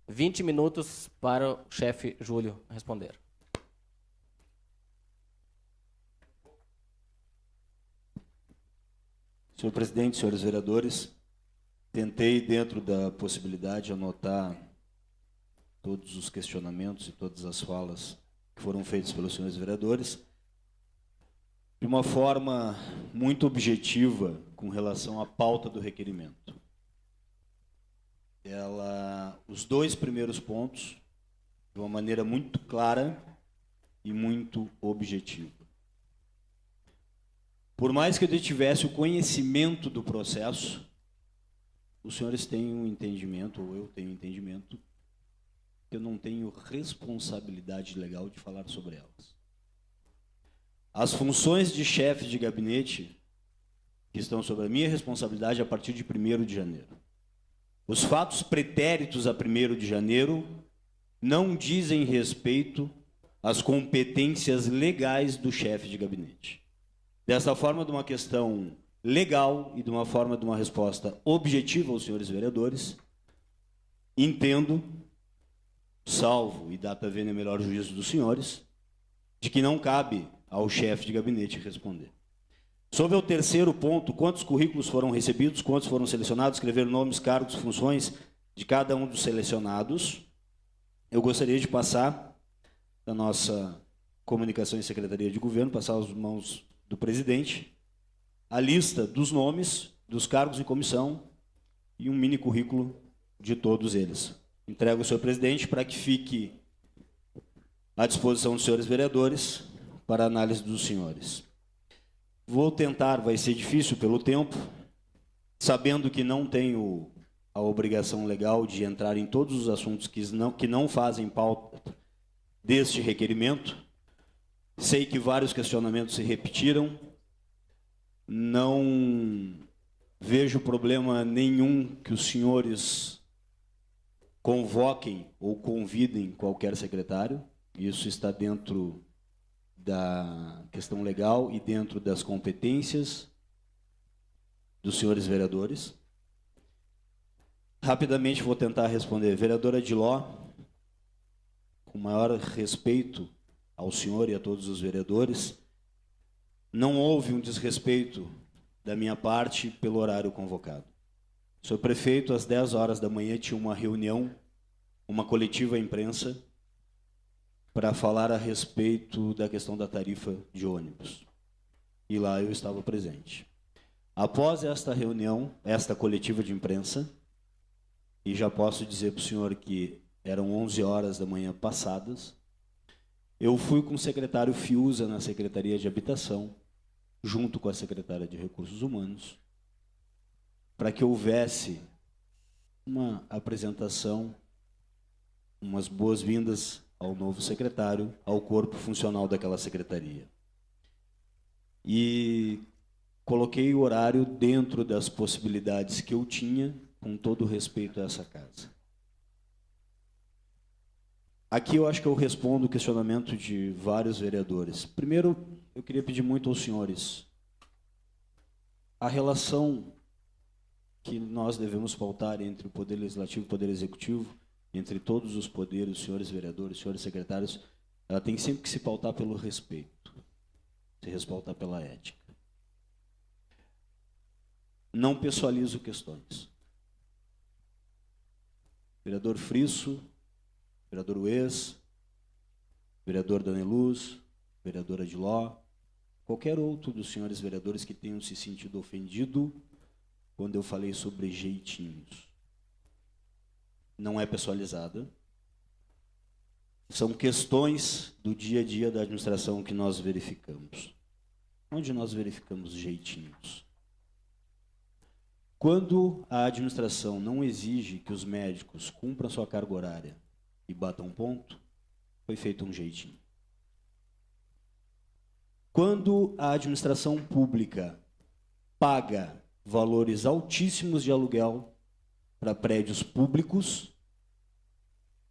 20 minutos para o chefe Júlio responder. Senhor presidente, senhores vereadores, tentei, dentro da possibilidade, anotar todos os questionamentos e todas as falas que foram feitas pelos senhores vereadores, de uma forma muito objetiva com relação à pauta do requerimento. Os dois primeiros pontos, de uma maneira muito clara e muito objetiva. Por mais que eu tivesse o conhecimento do processo, os senhores têm um entendimento, ou eu tenho um entendimento, que eu não tenho responsabilidade legal de falar sobre elas. As funções de chefe de gabinete, que estão sob a minha responsabilidade a partir de 1º de janeiro. Os fatos pretéritos a 1º de janeiro não dizem respeito às competências legais do chefe de gabinete. Dessa forma, de uma questão legal e de uma forma de uma resposta objetiva aos senhores vereadores, entendo, salvo e data vênia melhor juízo dos senhores, de que não cabe ao chefe de gabinete responder. Sobre o terceiro ponto, quantos currículos foram recebidos, quantos foram selecionados, escrever nomes, cargos, funções de cada um dos selecionados, eu gostaria de passar da nossa comunicação e secretaria de governo, passar às mãos do presidente, a lista dos nomes, dos cargos em comissão e um mini currículo de todos eles. Entrego ao senhor presidente para que fique à disposição dos senhores vereadores para a análise dos senhores. Vou tentar, vai ser difícil pelo tempo, sabendo que não tenho a obrigação legal de entrar em todos os assuntos que não fazem pauta deste requerimento. Sei que vários questionamentos se repetiram, não vejo problema nenhum que os senhores convoquem ou convidem qualquer secretário, isso está dentro da questão legal e dentro das competências dos senhores vereadores. Rapidamente vou tentar responder. Vereadora Diló, com maior respeito ao senhor e a todos os vereadores, não houve um desrespeito da minha parte pelo horário convocado. O senhor prefeito, às 10 horas da manhã, tinha uma reunião, uma coletiva à imprensa, para falar a respeito da questão da tarifa de ônibus. E lá eu estava presente. Após esta reunião, esta coletiva de imprensa, e já posso dizer para o senhor que eram 11 horas da manhã passadas, eu fui com o secretário Fiuza na Secretaria de Habitação, junto com a secretária de Recursos Humanos, para que houvesse uma apresentação, umas boas-vindas ao novo secretário, ao corpo funcional daquela secretaria. E coloquei o horário dentro das possibilidades que eu tinha, com todo o respeito a essa casa. Aqui eu acho que eu respondo o questionamento de vários vereadores. Primeiro, eu queria pedir muito aos senhores a relação que nós devemos pautar entre o Poder Legislativo e o Poder Executivo, entre todos os poderes, senhores vereadores, senhores secretários, ela tem sempre que se pautar pelo respeito, se respaldar pela ética. Não pessoalizo questões. Vereador Frisso, vereador Ues, vereador Daneluz, vereadora Diló, qualquer outro dos senhores vereadores que tenham se sentido ofendido quando eu falei sobre jeitinhos. Não é pessoalizada. São questões do dia a dia da administração que nós verificamos. Onde nós verificamos jeitinhos? Quando a administração não exige que os médicos cumpram sua carga horária e batam ponto, foi feito um jeitinho. Quando a administração pública paga valores altíssimos de aluguel para prédios públicos,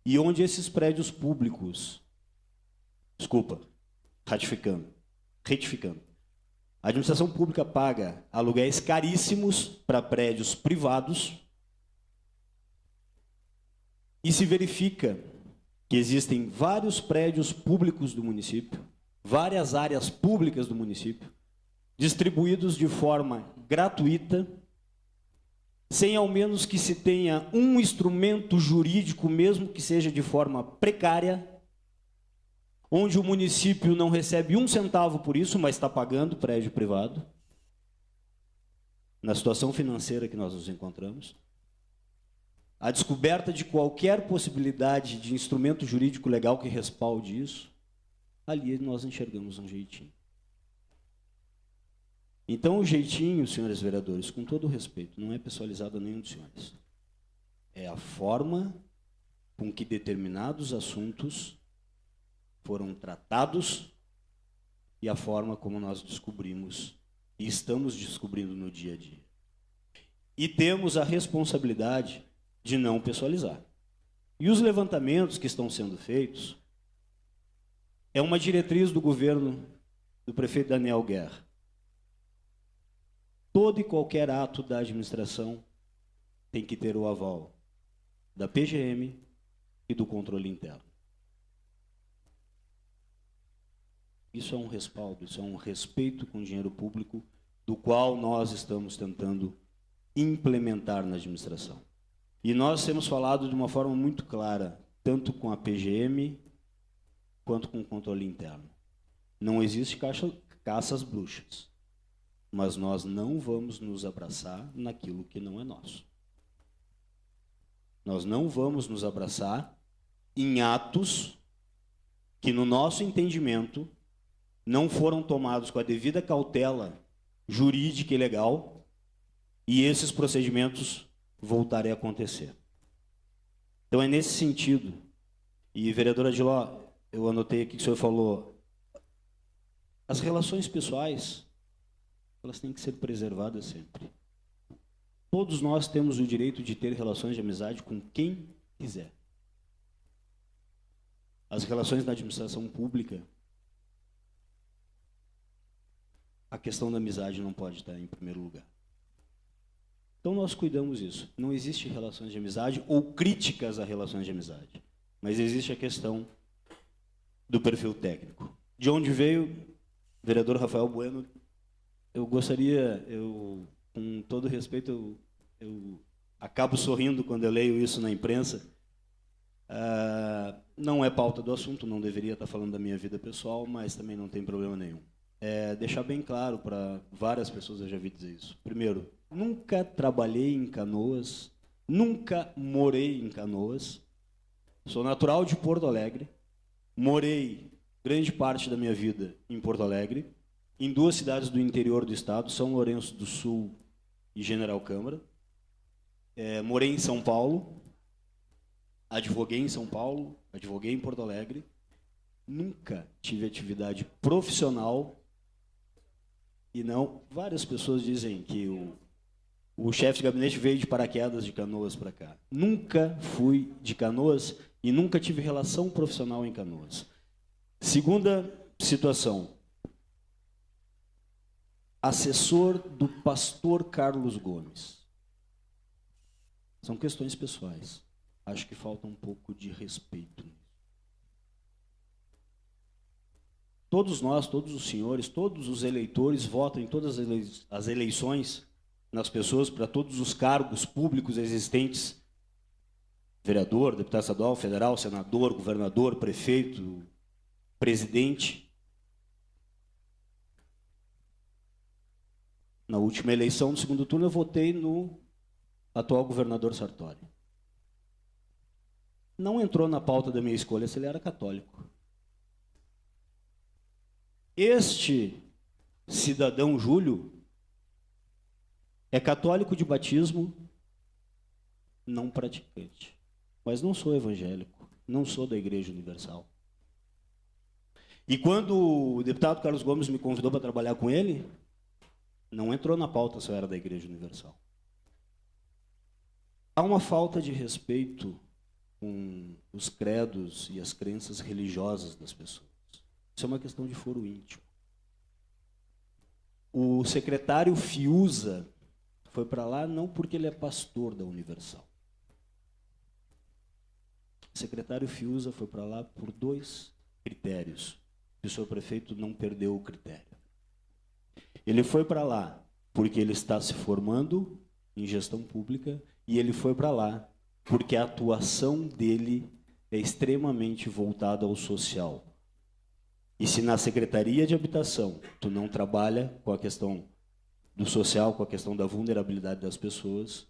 e onde esses prédios públicos, retificando, a administração pública paga aluguéis caríssimos para prédios privados, e se verifica que existem vários prédios públicos do município, várias áreas públicas do município, distribuídos de forma gratuita, sem ao menos que se tenha um instrumento jurídico, mesmo que seja de forma precária, onde o município não recebe um centavo por isso, mas está pagando prédio privado, na situação financeira que nós nos encontramos, a descoberta de qualquer possibilidade de instrumento jurídico legal que respalde isso, ali nós enxergamos um jeitinho. Então, o jeitinho, senhores vereadores, com todo o respeito, não é pessoalizado a nenhum dos senhores. É a forma com que determinados assuntos foram tratados e a forma como nós descobrimos e estamos descobrindo no dia a dia. E temos a responsabilidade de não pessoalizar. E os levantamentos que estão sendo feitos é uma diretriz do governo do prefeito Daniel Guerra. Todo e qualquer ato da administração tem que ter o aval da PGM e do controle interno. Isso é um respaldo, isso é um respeito com o dinheiro público, do qual nós estamos tentando implementar na administração. E nós temos falado de uma forma muito clara, tanto com a PGM quanto com o controle interno. Não existe caças bruxas, mas nós não vamos nos abraçar naquilo que não é nosso. Nós não vamos nos abraçar em atos que, no nosso entendimento, não foram tomados com a devida cautela jurídica e legal, e esses procedimentos voltarem a acontecer. Então é nesse sentido. E, vereadora Diló, eu anotei aqui que o senhor falou, as relações pessoais, elas têm que ser preservadas sempre. Todos nós temos o direito de ter relações de amizade com quem quiser. As relações da administração pública, a questão da amizade não pode estar em primeiro lugar. Então nós cuidamos disso. Não existe relações de amizade ou críticas a relações de amizade, mas existe a questão do perfil técnico. De onde veio, vereador Rafael Bueno, eu gostaria, com todo respeito, eu acabo sorrindo quando eu leio isso na imprensa. Não é pauta do assunto, não deveria estar falando da minha vida pessoal, mas também não tem problema nenhum. Deixar bem claro para várias pessoas, eu já vi dizer isso. Primeiro, nunca trabalhei em Canoas, nunca morei em Canoas. Sou natural de Porto Alegre, morei grande parte da minha vida em Porto Alegre, em duas cidades do interior do estado, São Lourenço do Sul e General Câmara. Morei em São Paulo, advoguei em São Paulo, advoguei em Porto Alegre. Nunca tive atividade profissional. E não, várias pessoas dizem que o chefe de gabinete veio de paraquedas de Canoas para cá. Nunca fui de Canoas e nunca tive relação profissional em Canoas. Segunda situação. Assessor do pastor Carlos Gomes. São questões pessoais. Acho que falta um pouco de respeito. Todos nós, todos os senhores, todos os eleitores votam em todas as eleições nas pessoas para todos os cargos públicos existentes. Vereador, deputado estadual, federal, senador, governador, prefeito, presidente. Na última eleição, no segundo turno, eu votei no atual governador Sartori. Não entrou na pauta da minha escolha se ele era católico. Este cidadão Júlio é católico de batismo, não praticante. Mas não sou evangélico, não sou da Igreja Universal. E quando o deputado Carlos Gomes me convidou para trabalhar com ele, não entrou na pauta se eu era da Igreja Universal. Há uma falta de respeito com os credos e as crenças religiosas das pessoas. Isso é uma questão de foro íntimo. O secretário Fiuza foi para lá não porque ele é pastor da Universal. O secretário Fiuza foi para lá por 2 critérios. E o senhor prefeito não perdeu o critério. Ele foi para lá porque ele está se formando em gestão pública e ele foi para lá porque a atuação dele é extremamente voltada ao social. E se na Secretaria de Habitação tu não trabalha com a questão do social, com a questão da vulnerabilidade das pessoas,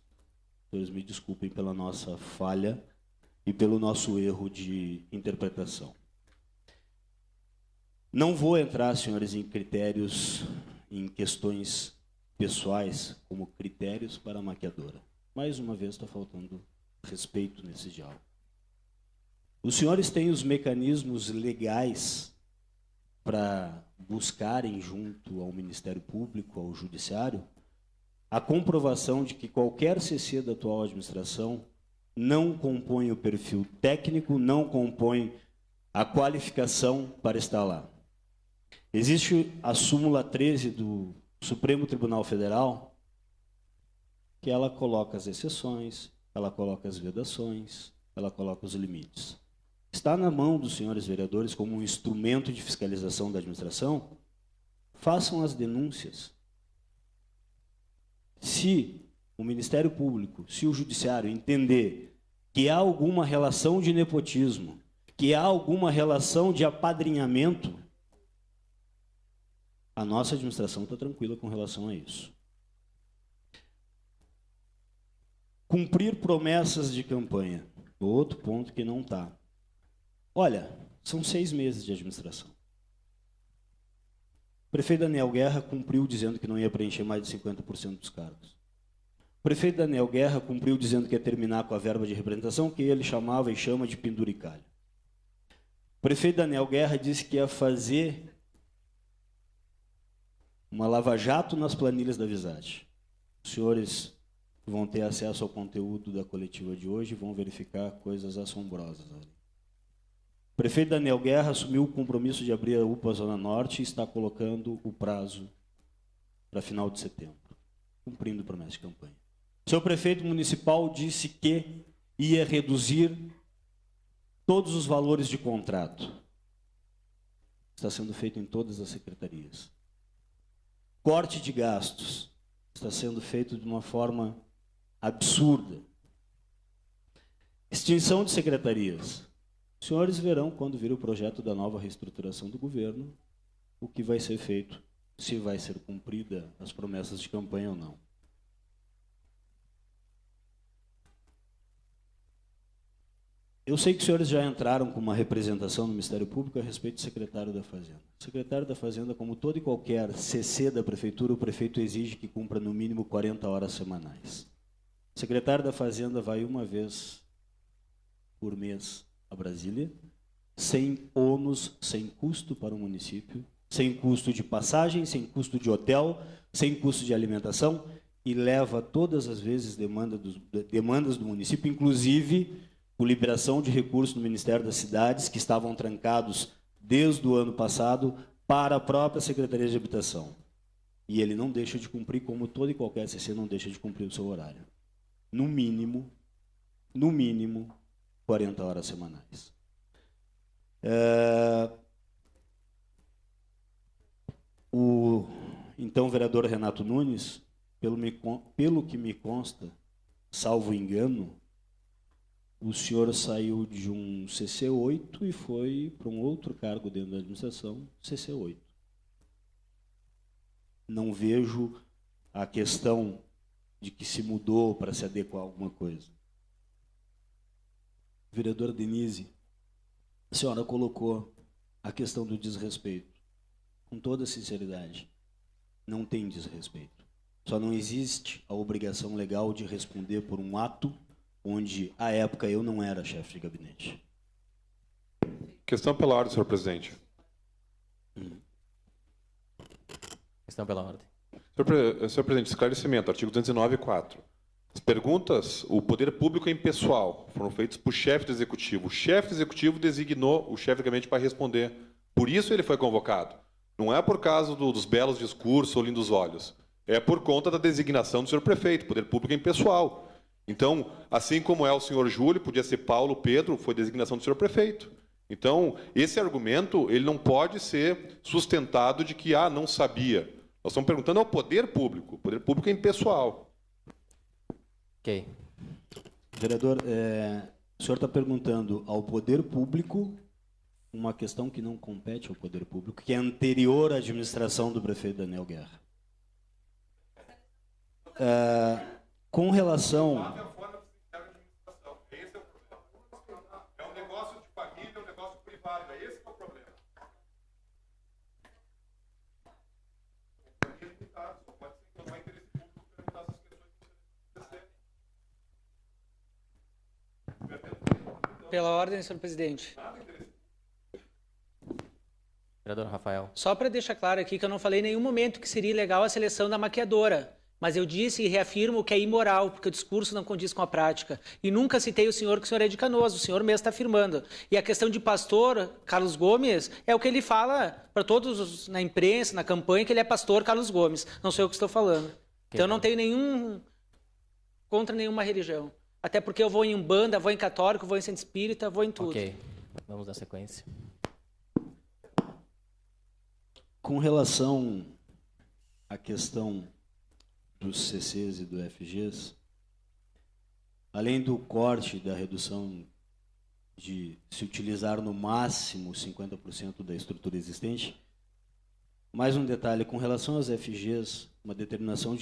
senhores me desculpem pela nossa falha e pelo nosso erro de interpretação. Não vou entrar, senhores, em critérios, em questões pessoais, como critérios para a maquiadora. Mais uma vez está faltando respeito nesse diálogo. Os senhores têm os mecanismos legais para buscarem junto ao Ministério Público, ao Judiciário, a comprovação de que qualquer CC da atual administração não compõe o perfil técnico, não compõe a qualificação para estar lá. Existe a súmula 13 do Supremo Tribunal Federal, que ela coloca as exceções, ela coloca as vedações, ela coloca os limites. Está na mão dos senhores vereadores como um instrumento de fiscalização da administração, façam as denúncias. Se o Ministério Público, se o Judiciário entender que há alguma relação de nepotismo, que há alguma relação de apadrinhamento, a nossa administração está tranquila com relação a isso. Cumprir promessas de campanha, outro ponto que não está. Olha, são 6 meses de administração. O prefeito Daniel Guerra cumpriu dizendo que não ia preencher mais de 50% dos cargos. O prefeito Daniel Guerra cumpriu dizendo que ia terminar com a verba de representação, que ele chamava e chama de penduricalho. O prefeito Daniel Guerra disse que ia fazer uma lava-jato nas planilhas da Visage. Os senhores vão ter acesso ao conteúdo da coletiva de hoje e vão verificar coisas assombrosas ali. O prefeito Daniel Guerra assumiu o compromisso de abrir a UPA Zona Norte e está colocando o prazo para final de setembro, cumprindo promessa de campanha. O seu prefeito municipal disse que ia reduzir todos os valores de contrato. Está sendo feito em todas as secretarias. Corte de gastos está sendo feito de uma forma absurda. Extinção de secretarias. Os senhores verão, quando vir o projeto da nova reestruturação do governo, o que vai ser feito, se vai ser cumprida as promessas de campanha ou não. Eu sei que os senhores já entraram com uma representação no Ministério Público a respeito do secretário da Fazenda. O secretário da Fazenda, como todo e qualquer CC da Prefeitura, o prefeito exige que cumpra no mínimo 40 horas semanais. O secretário da Fazenda vai uma vez por mês a Brasília, sem ônus, sem custo para o município, sem custo de passagem, sem custo de hotel, sem custo de alimentação, e leva todas as vezes demandas do município, inclusive por liberação de recursos no Ministério das Cidades, que estavam trancados desde o ano passado, para a própria Secretaria de Habitação. E ele não deixa de cumprir, como todo e qualquer CC não deixa de cumprir o seu horário. No mínimo, 40 horas semanais. O então vereador Renato Nunes, pelo que me consta, salvo engano, o senhor saiu de um CC8 e foi para um outro cargo dentro da administração, CC8. Não vejo a questão de que se mudou para se adequar a alguma coisa. Vereadora Denise, a senhora colocou a questão do desrespeito. Com toda sinceridade, não tem desrespeito. Só não existe a obrigação legal de responder por um ato onde, à época, eu não era chefe de gabinete. Questão pela ordem, senhor presidente. Questão pela ordem. Senhor presidente, esclarecimento, artigo 209.4. As perguntas, o poder público é impessoal, foram feitas por chefe do executivo. O chefe do executivo designou o chefe de gabinete para responder. Por isso ele foi convocado. Não é por causa dos belos discursos ou lindos olhos. É por conta da designação do senhor prefeito. O poder público é impessoal. Então, assim como é o senhor Júlio, podia ser Paulo Pedro, foi designação do senhor prefeito. Então, esse argumento ele não pode ser sustentado de que não sabia. Nós estamos perguntando ao poder público. O poder público é impessoal. Ok. Vereador, o senhor está perguntando ao poder público uma questão que não compete ao poder público, que é anterior à administração do prefeito Daniel Guerra. Com relação... É um negócio de família, é um negócio privado. É esse que é o problema. Pode ser que não vai interesse público perguntar essas questões. Pela ordem, senhor presidente. Vereador Rafael. Só para deixar claro aqui que eu não falei em nenhum momento que seria ilegal a seleção da maquiadora. Mas eu disse e reafirmo que é imoral, porque o discurso não condiz com a prática. E nunca citei o senhor, que o senhor é de Canoas, o senhor mesmo está afirmando. E a questão de pastor Carlos Gomes é o que ele fala para todos na imprensa, na campanha, que ele é pastor Carlos Gomes. Não sei o que estou falando. Então eu não tenho nenhum contra nenhuma religião. Até porque eu vou em Umbanda, vou em católico, vou em centro espírita, vou em tudo. Ok. Vamos dar sequência. Com relação à questão dos CCs e do FGs, além do corte da redução de se utilizar no máximo 50% da estrutura existente, mais um detalhe, com relação aos FGs, uma determinação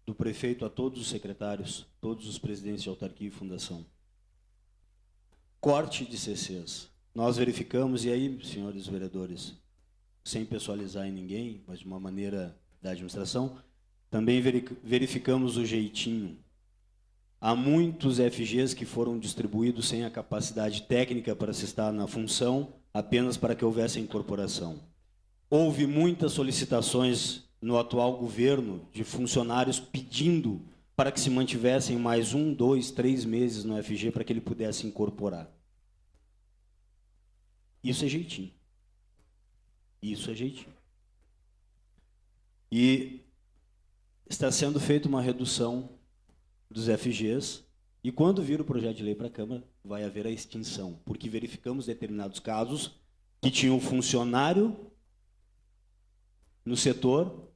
do prefeito a todos os secretários, todos os presidentes de autarquia e fundação. Corte de CCs. Nós verificamos, e aí, senhores vereadores, sem pessoalizar em ninguém, mas de uma maneira da administração, também verificamos o jeitinho. Há muitos FGs que foram distribuídos sem a capacidade técnica para se estar na função, apenas para que houvesse a incorporação. Houve muitas solicitações no atual governo de funcionários pedindo para que se mantivessem mais 1, 2, 3 meses no FG para que ele pudesse incorporar. Isso é jeitinho. Isso é jeitinho. E está sendo feita uma redução dos FGs, e quando vir o projeto de lei para a Câmara, vai haver a extinção, porque verificamos determinados casos que tinha um funcionário no setor,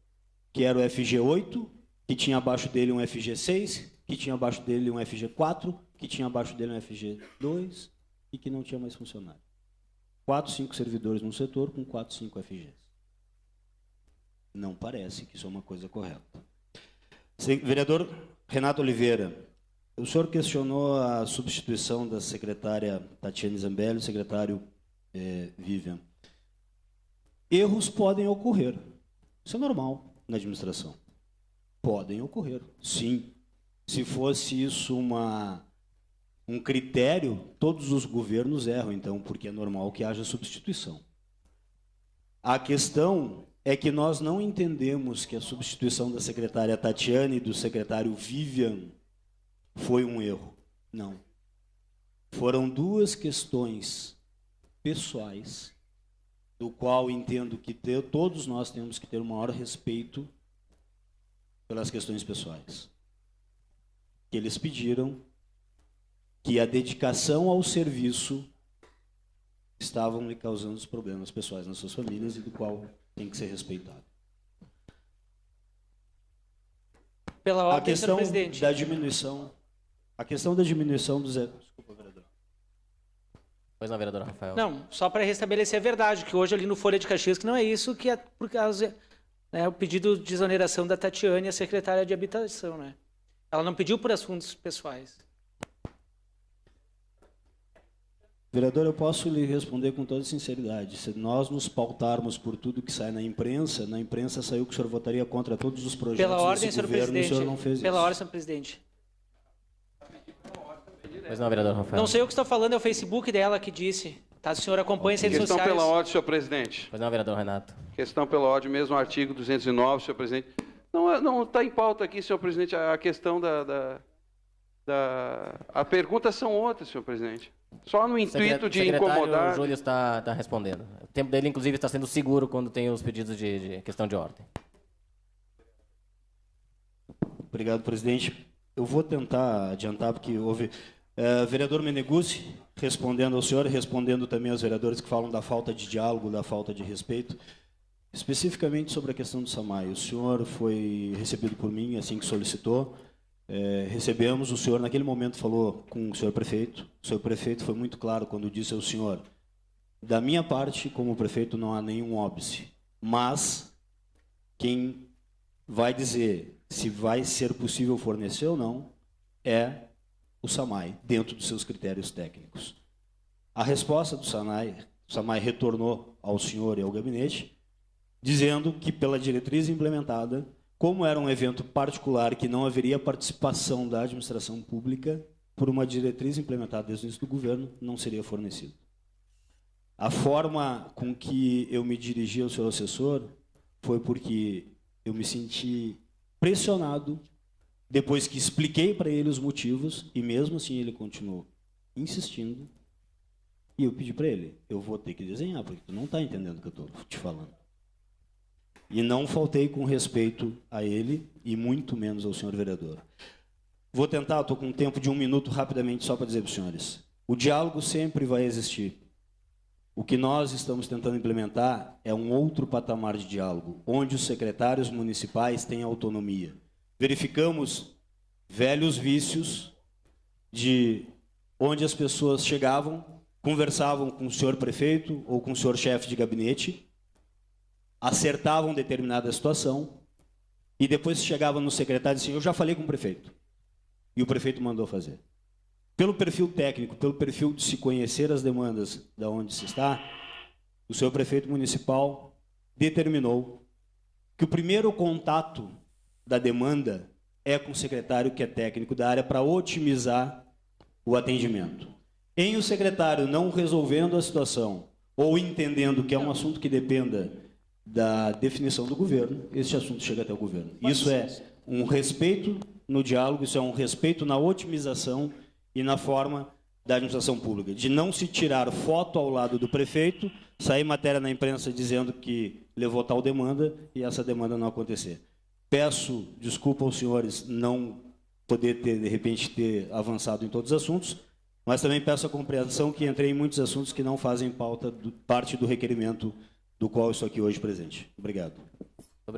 que era o FG8, que tinha abaixo dele um FG6, que tinha abaixo dele um FG4, que tinha abaixo dele um FG2, e que não tinha mais funcionário. 4, 5 servidores no setor com 4, 5 FGs. Não parece que isso é uma coisa correta. Vereador Renato Oliveira, o senhor questionou a substituição da secretária Tatiane Zambelli e o secretário Vivian. Erros podem ocorrer. Isso é normal na administração. Podem ocorrer, sim. Se fosse isso um critério, todos os governos erram, então, porque é normal que haja substituição. A questão é que nós não entendemos que a substituição da secretária Tatiane e do secretário Vivian foi um erro. Não. Foram duas questões pessoais, do qual entendo que todos nós temos que ter o maior respeito pelas questões pessoais. Que eles pediram que a dedicação ao serviço estavam lhe causando os problemas pessoais nas suas famílias e do qual tem que ser respeitado. Pela ordem, a questão senhor presidente. da diminuição, dos... Desculpa, vereador. Pois não, vereador Rafael. Não, só para restabelecer a verdade, que hoje ali no Folha de Caxias, que não é isso, que é por causa o pedido de exoneração da Tatiane, a secretária de Habitação, né? Ela não pediu por assuntos pessoais. Vereador, eu posso lhe responder com toda sinceridade. Se nós nos pautarmos por tudo que sai na imprensa saiu que o senhor votaria contra todos os projetos Pela ordem, desse senhor governo, presidente. e o senhor não fez isso. Pela ordem, senhor presidente. Pois não, vereador Rafael. Não sei o que estou falando, é o Facebook dela que disse. Tá, o senhor acompanha as redes Questão sociais. pela ordem, senhor presidente. Pois não, vereador Renato. Questão pela ordem, mesmo artigo 209, senhor presidente. Não está em pauta aqui, senhor presidente, a questão A perguntas são outras, senhor presidente. Só no intuito de incomodar. O Júlio está respondendo. O tempo dele, inclusive, está sendo seguro quando tem os pedidos de questão de ordem. Obrigado, presidente. Eu vou tentar adiantar, porque houve... vereador Meneguzzi, respondendo ao senhor, respondendo também aos vereadores que falam da falta de diálogo, da falta de respeito, especificamente sobre a questão do SAMAI. O senhor foi recebido por mim, assim que solicitou, recebemos, o senhor naquele momento falou com o senhor prefeito foi muito claro quando disse ao senhor, da minha parte, como prefeito, não há nenhum óbice, mas quem vai dizer se vai ser possível fornecer ou não é o SAMAI, dentro dos seus critérios técnicos. A resposta do SAMAI retornou ao senhor e ao gabinete, dizendo que, pela diretriz implementada, como era um evento particular que não haveria participação da administração pública, por uma diretriz implementada desde o início do governo, não seria fornecido. A forma com que eu me dirigi ao seu assessor foi porque eu me senti pressionado, depois que expliquei para ele os motivos, e mesmo assim ele continuou insistindo, e eu pedi para ele, eu vou ter que desenhar, porque tu não está entendendo o que eu estou te falando. E não faltei com respeito a ele, e muito menos ao senhor vereador. Vou tentar, estou com um tempo de 1 minuto, rapidamente, só para dizer para os senhores. O diálogo sempre vai existir. O que nós estamos tentando implementar é um outro patamar de diálogo, onde os secretários municipais têm autonomia. Verificamos velhos vícios de onde as pessoas chegavam, conversavam com o senhor prefeito ou com o senhor chefe de gabinete, acertavam determinada situação e depois chegava no secretário e disse, eu já falei com o prefeito. E o prefeito mandou fazer. Pelo perfil técnico, pelo perfil de se conhecer as demandas de onde se está, o senhor prefeito municipal determinou que o primeiro contato da demanda é com o secretário que é técnico da área para otimizar o atendimento. Em o secretário não resolvendo a situação ou entendendo que é um assunto que dependa da definição do governo, esse assunto chega até o governo. Isso é um respeito no diálogo, isso é um respeito na otimização e na forma da administração pública, de não se tirar foto ao lado do prefeito, sair matéria na imprensa dizendo que levou tal demanda e essa demanda não acontecer. Peço desculpa aos senhores não poder ter, de repente, ter avançado em todos os assuntos, mas também peço a compreensão que entrei em muitos assuntos que não fazem parte do requerimento do qual estou aqui hoje presente. Obrigado.